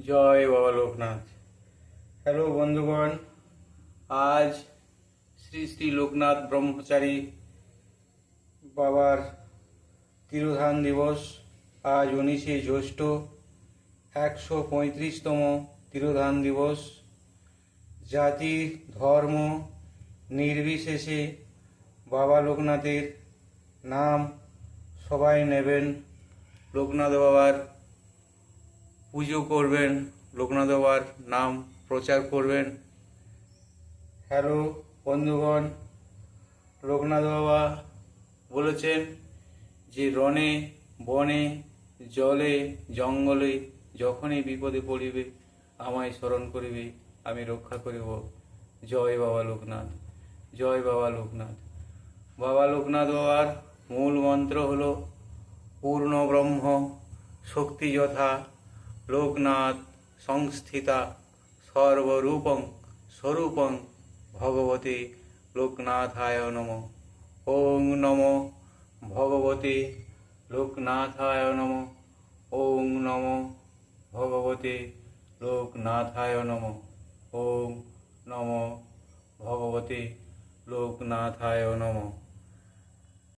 জয় বাবা লোকনাথ। হ্যালো বন্ধুগণ, আজ শ্রী শ্রী লোকনাথ ব্রহ্মচারী বাবার তিরোধান দিবস। আজ 19শে জ্যৈষ্ঠ, 135তম তিরোধান দিবস। জাতি ধর্ম নির্বিশেষে বাবা লোকনাথের নাম সবাই নেবেন, লোকনাথ বাবার পুজো করবেন, লোকনাথ বাবার নাম প্রচার করবেন। হ্যালো বন্ধুগণ, লোকনাথ বাবা বলেছেন যে রণে বনে জলে জঙ্গলে যখনই বিপদে পড়িবে আমায় স্মরণ করিবে, আমি রক্ষা করিব। জয় বাবা লোকনাথ, জয় বাবা লোকনাথ। বাবা লোকনাথ বাবার মূল মন্ত্র হল পূর্ণ ব্রহ্ম শক্তি যথা লোকনাথ সংস্থিতা সর্বরূপং স্বরূপং ভগবতে লোকনাথায় নমঃ। ওং নমো ভগবতে লোকনাথায় নমঃ। ওং নমো ভগবতে লোকনাথায় নমঃ। ওং নমো ভগবতে লোকনাথায় নমঃ।